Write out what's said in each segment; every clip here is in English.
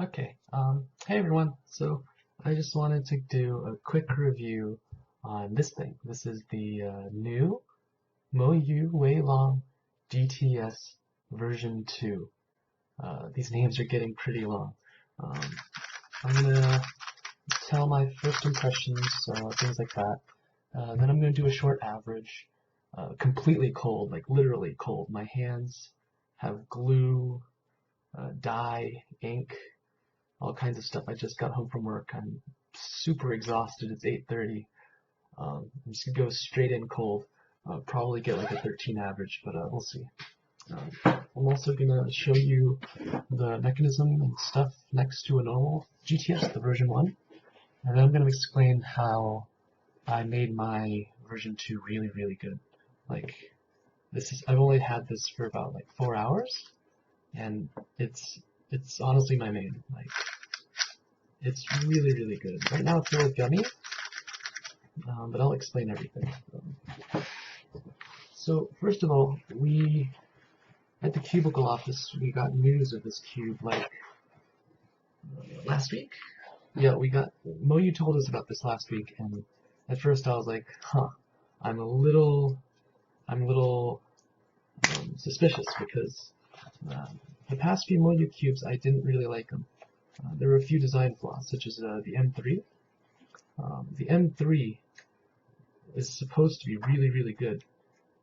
Okay, hey everyone. So I just wanted to do a quick review on this thing. This is the new MoYu WeiLong GTS version 2. These names are getting pretty long. Um, I'm gonna tell my first impressions, things like that. Then I'm gonna do a short average. Completely cold, like literally cold. My hands have glue, dye, ink, all kinds of stuff. I just got home from work. I'm super exhausted. It's 8:30. I'm just gonna go straight in cold. Probably get like a 13 average, but we'll see. I'm also gonna show you the mechanism and stuff next to a normal GTS, the version 1, and then I'm gonna explain how I made my version 2 really, really good. Like I've only had this for about like 4 hours, and it's honestly my main. Like, it's really, really good. Right now it's a little gummy, but I'll explain everything. So first of all, at the Cubicle office, we got news of this cube like last week. Yeah, MoYu told us about this last week, and at first I was like, huh, I'm a little suspicious because the past few MoYu cubes I didn't really like them. There were a few design flaws, such as the M3. The M3 is supposed to be really, really good,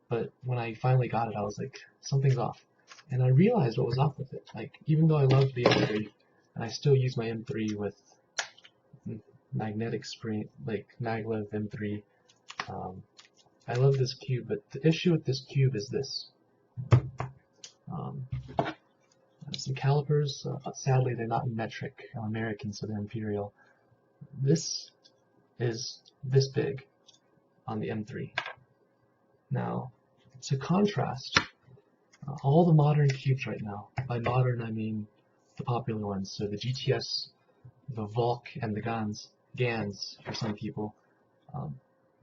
but when I finally got it, I was like, something's off. And I realized what was off with it. Like, even though I loved the M3, and I still use my M3 with magnetic spring, like maglev M3, I love this cube, but the issue with this cube is this. Some calipers, sadly they're not metric, American, so they're imperial. This is this big on the M3. Now, to contrast, all the modern cubes right now, by modern I mean the popular ones, so the GTS, the Volk, and the GANs for some people,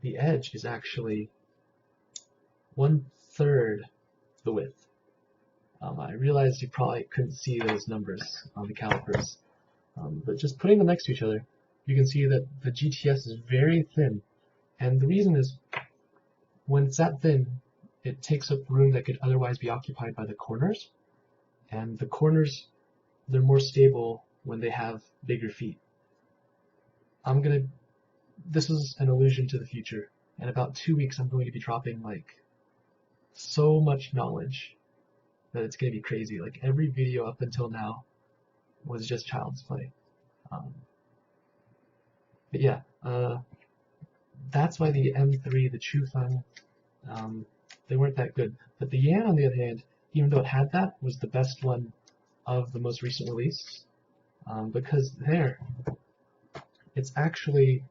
the edge is actually 1/3 the width. I realized you probably couldn't see those numbers on the calipers, but just putting them next to each other, you can see that the GTS is very thin, and the reason is when it's that thin, it takes up room that could otherwise be occupied by the corners, and the corners, they're more stable when they have bigger feet. This is an allusion to the future. In about 2 weeks, I'm going to be dropping like so much knowledge that it's going to be crazy. Like, every video up until now was just child's play. But yeah, that's why the M3, the Chufang, they weren't that good. But the Yan, on the other hand, even though it had that, was the best one of the most recent release, because it's actually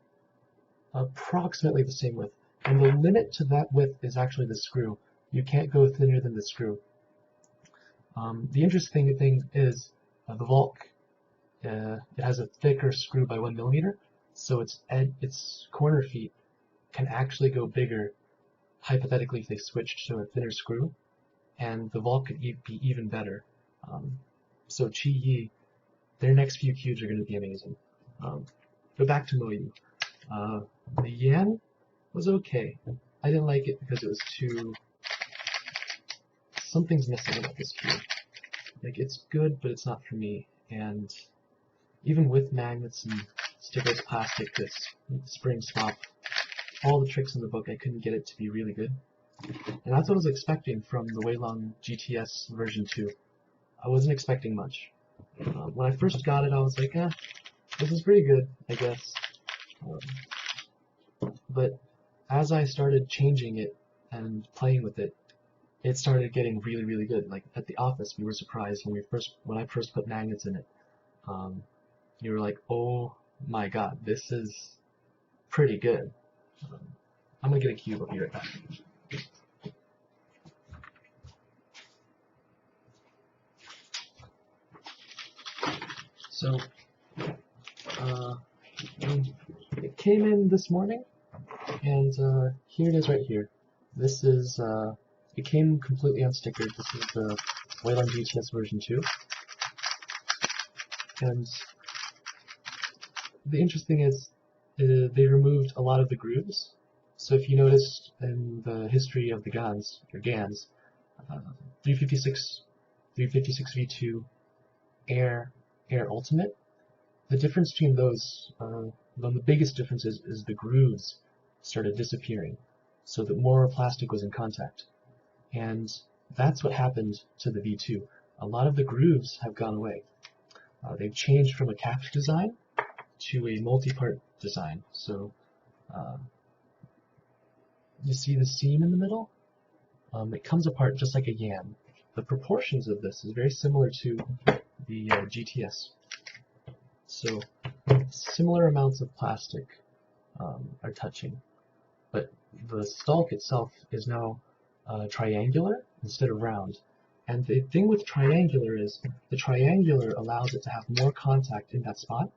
approximately the same width. And the limit to that width is actually the screw. You can't go thinner than the screw. The interesting thing is the Volk, it has a thicker screw by 1 millimeter, so its corner feet can actually go bigger, hypothetically, if they switched to a thinner screw, and the Volk could be even better. So Chi Yi, their next few cubes are going to be amazing. But back to MoYu. The Yan was okay. I didn't like it because it was too... Something's missing about this cube. Like, it's good, but it's not for me. And even with magnets and stickless plastic, this spring swap, all the tricks in the book, I couldn't get it to be really good. And that's what I was expecting from the WeiLong GTS version 2. I wasn't expecting much. When I first got it, I was like, this is pretty good, I guess. But as I started changing it and playing with it, it started getting really, really good. Like, at the office, we were surprised when I first put magnets in it. You were like, oh my god, this is pretty good. I'm gonna get a cube. I'll be right back. So, it came in this morning, and here it is right here. This is, it came completely unstickered. This is the WeiLong GTS version 2. And the interesting is they removed a lot of the grooves. So if you noticed in the history of the GANs, 356 V2, Air Ultimate, the difference between those, one of the biggest differences is the grooves started disappearing, so that more plastic was in contact. And that's what happened to the V2. A lot of the grooves have gone away. They've changed from a capped design to a multi-part design. So you see the seam in the middle? It comes apart just like a yam. The proportions of this is very similar to the GTS. So similar amounts of plastic are touching, but the stalk itself is now triangular instead of round. And the thing with triangular is the triangular allows it to have more contact in that spot,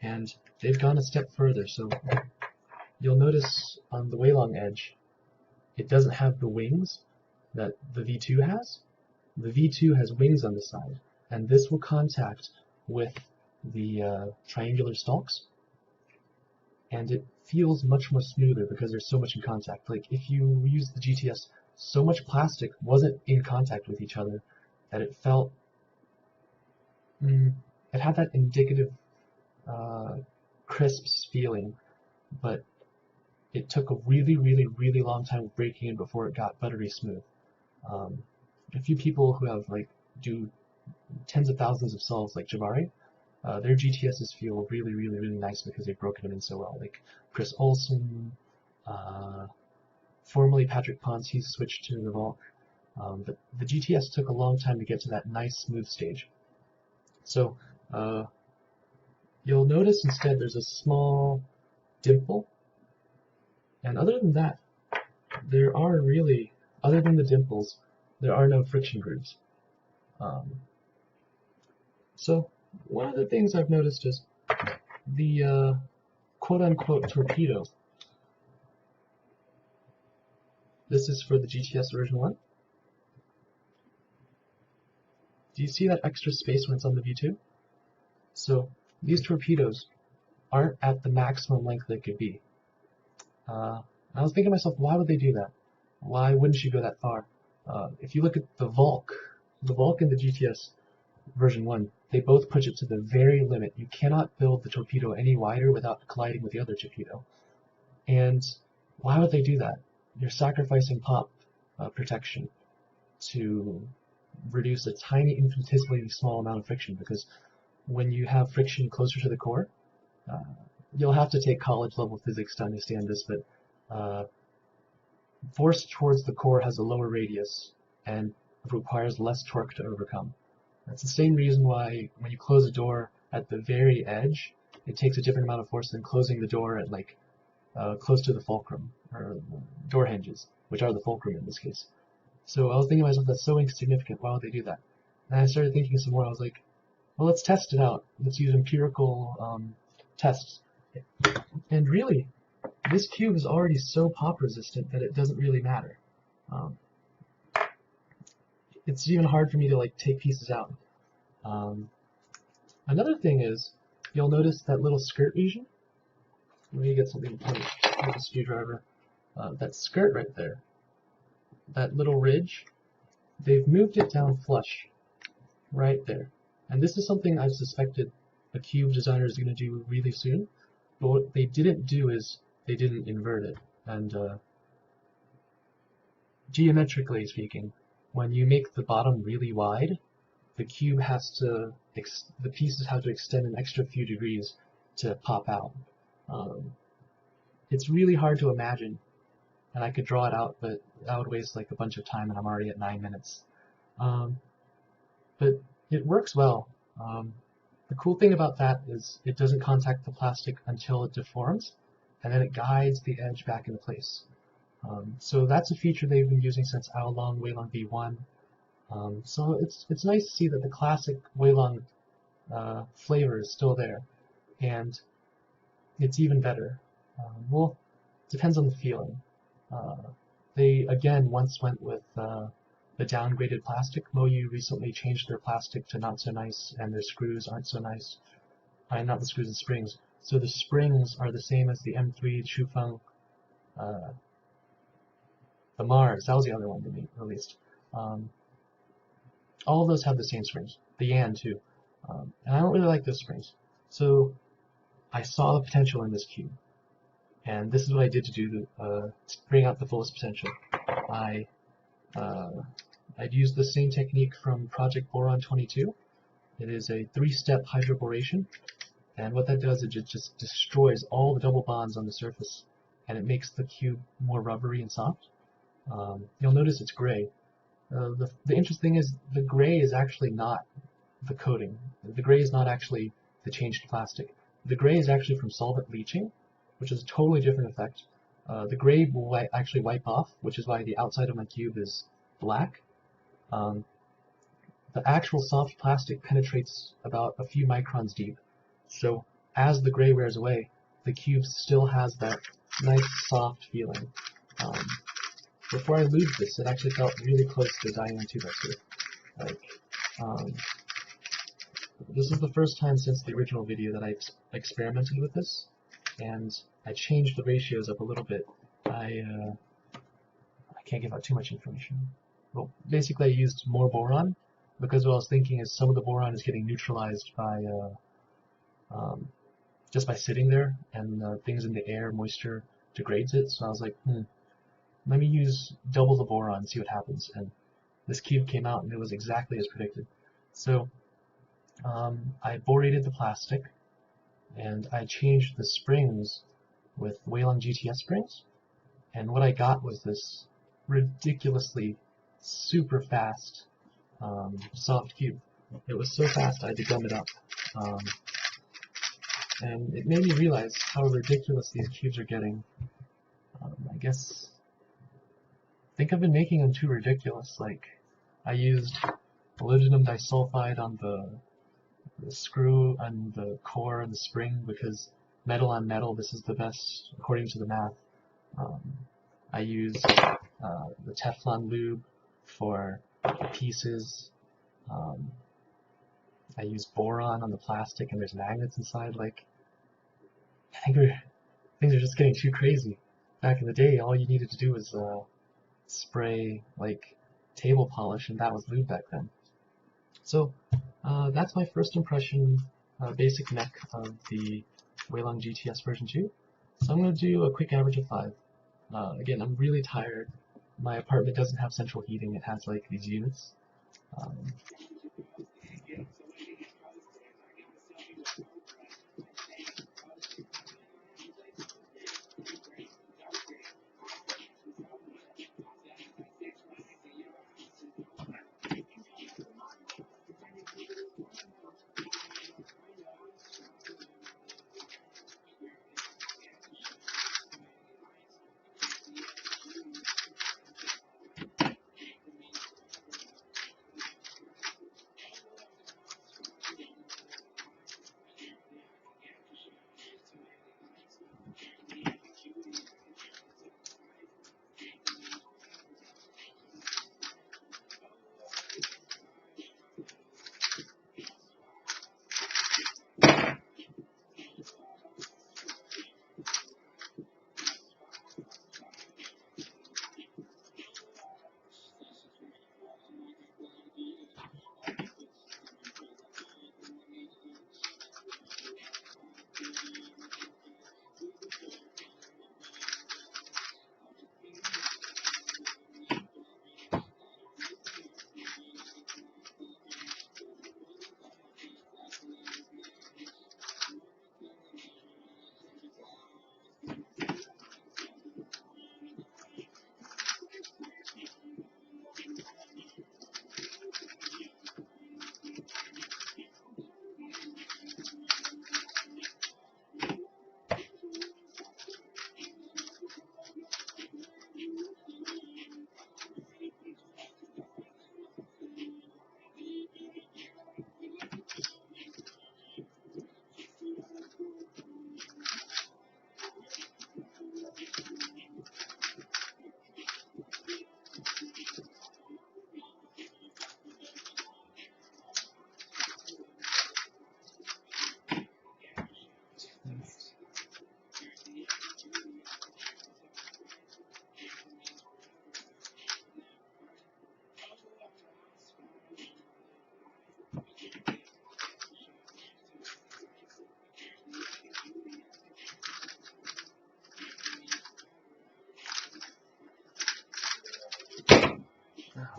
and they've gone a step further. So you'll notice on the WeiLong edge, it doesn't have the wings that the V2 has. The V2 has wings on the side, and this will contact with the triangular stalks, and it feels much more smoother because there's so much in contact. Like if you use the GTS, so much plastic wasn't in contact with each other that it felt, it had that indicative crisp feeling, but it took a really long time breaking in before it got buttery smooth. A few people who have do tens of thousands of solves like Jabari, their GTSs feel really nice because they've broken them in so well. Like Chris Olsen, formerly Patrick Ponce, he's switched to the Volk, but the GTS took a long time to get to that nice smooth stage. So you'll notice instead there's a small dimple, and other than that, there are really, other than the dimples, there are no friction grooves. So one of the things I've noticed is the quote-unquote torpedo. This is for the GTS version 1. Do you see that extra space when it's on the V2? So these torpedoes aren't at the maximum length they could be. I was thinking to myself, why would they do that? Why wouldn't you go that far? If you look at the Volk and the GTS version 1, they both push it to the very limit. You cannot build the torpedo any wider without colliding with the other torpedo. And why would they do that? You're sacrificing pop protection to reduce a tiny, infinitesimally small amount of friction, because when you have friction closer to the core, you'll have to take college-level physics to understand this, but force towards the core has a lower radius and requires less torque to overcome. That's the same reason why when you close a door at the very edge, it takes a different amount of force than closing the door at close to the fulcrum, or door hinges, which are the fulcrum in this case. So I was thinking to myself, that's so insignificant, why would they do that? And I started thinking some more. I was like, well, let's test it out. Let's use empirical tests. And really, this cube is already so pop resistant that it doesn't really matter. It's even hard for me to take pieces out. Another thing is, you'll notice that little skirt region. Let me get something to point with a screwdriver. That skirt right there, that little ridge, they've moved it down flush, right there. And this is something I've suspected a cube designer is going to do really soon. But what they didn't do is they didn't invert it. And geometrically speaking, when you make the bottom really wide, the cube has to, the pieces have to extend an extra few degrees to pop out. It's really hard to imagine, and I could draw it out, but that would waste a bunch of time, and I'm already at 9 minutes. But it works well. The cool thing about that is it doesn't contact the plastic until it deforms, and then it guides the edge back into place. So that's a feature they've been using since WeiLong V1. So it's nice to see that the classic WeiLong flavor is still there, and it's even better. Well, depends on the feeling. They again once went with the downgraded plastic. MoYu recently changed their plastic to not so nice, and their screws aren't so nice. Not the screws, the springs. So the springs are the same as the M3, Shufeng, the Mars. That was the other one they released. All of those have the same springs. The Yan too. And I don't really like those springs. So I saw the potential in this cube. And this is what I did to do to bring out the fullest potential. I'd used the same technique from Project Boron 22. It is a 3-step hydroboration, and what that does is it just destroys all the double bonds on the surface, and it makes the cube more rubbery and soft. You'll notice it's gray. The interesting thing is the gray is actually not the coating. The gray is not actually the changed plastic. The gray is actually from solvent leaching, which is a totally different effect. The gray will actually wipe off, which is why the outside of my cube is black. The actual soft plastic penetrates about a few microns deep. So as the gray wears away, the cube still has that nice soft feeling. Before I lubed this, it actually felt really close to dying on tube actually. This is the first time since the original video that I experimented with this, and I changed the ratios up a little bit. I can't give out too much information. Well, basically I used more boron, because what I was thinking is some of the boron is getting neutralized by just by sitting there, and things in the air, moisture, degrades it. So I was like, let me use double the boron and see what happens. And this cube came out and it was exactly as predicted. So I borated the plastic, and I changed the springs with WeiLong GTS springs, and what I got was this ridiculously super fast soft cube. It was so fast I had to gum it up, and it made me realize how ridiculous these cubes are getting. I guess think I've been making them too ridiculous. Like, I used molybdenum disulfide on the screw and the core and the spring, because metal on metal, this is the best according to the math. I used the Teflon lube for the pieces. I used boron on the plastic, and there's magnets inside. Like, I think things are just getting too crazy. Back in the day, all you needed to do was spray like table polish, and that was lube back then. So that's my first impression, basic mech of the WeiLong GTS version 2. So I'm going to do a quick average of 5. Again, I'm really tired. My apartment doesn't have central heating. It has like these units.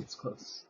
It's close.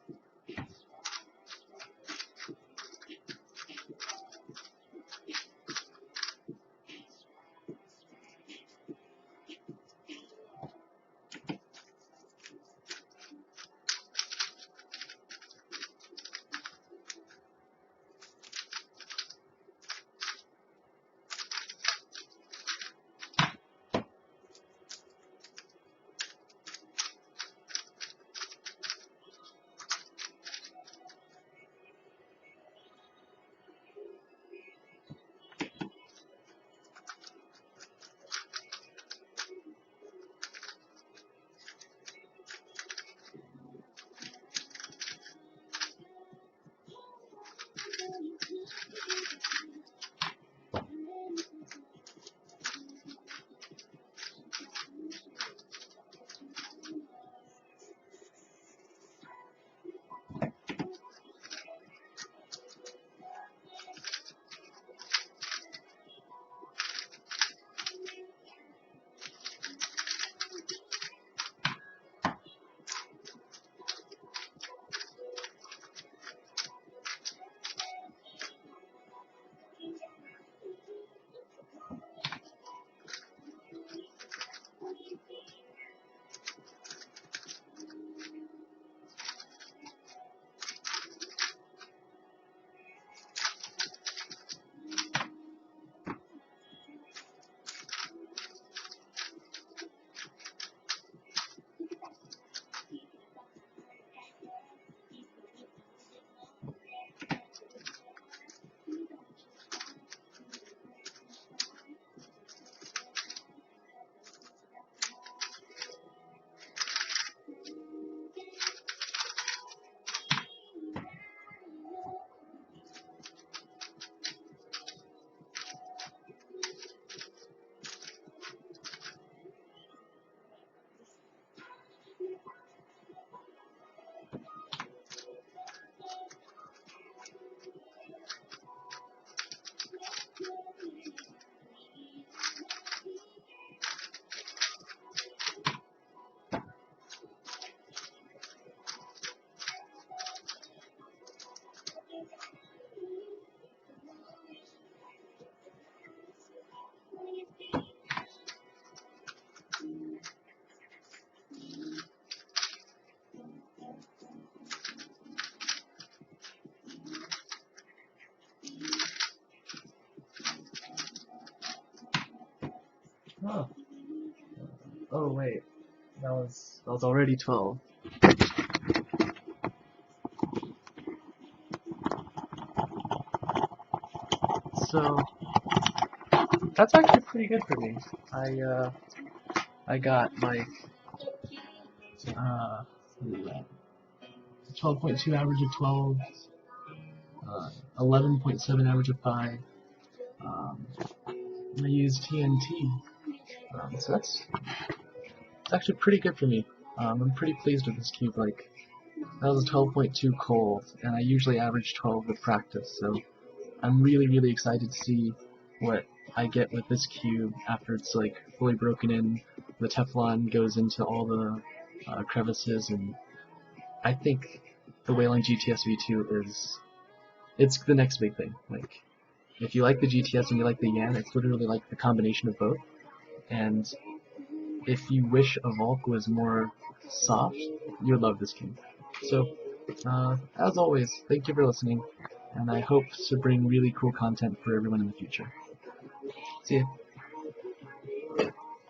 Oh. Oh wait, that was already 12. So that's actually pretty good for me. I got like 12.2 average of 12, 11.7 average of 5. I used TNT, so that's actually pretty good for me. I'm pretty pleased with this cube. Like, that was a 12.2 cold, and I usually average 12 with practice, so I'm really excited to see what I get with this cube after it's like fully broken in. The Teflon goes into all the crevices, and I think the WeiLong GTS V2 it's the next big thing. Like, if you like the GTS and you like the Yan, it's literally like the combination of both. And if you wish a Volk was more soft, you'll love this cube. So, as always, thank you for listening, and I hope to bring really cool content for everyone in the future. See ya.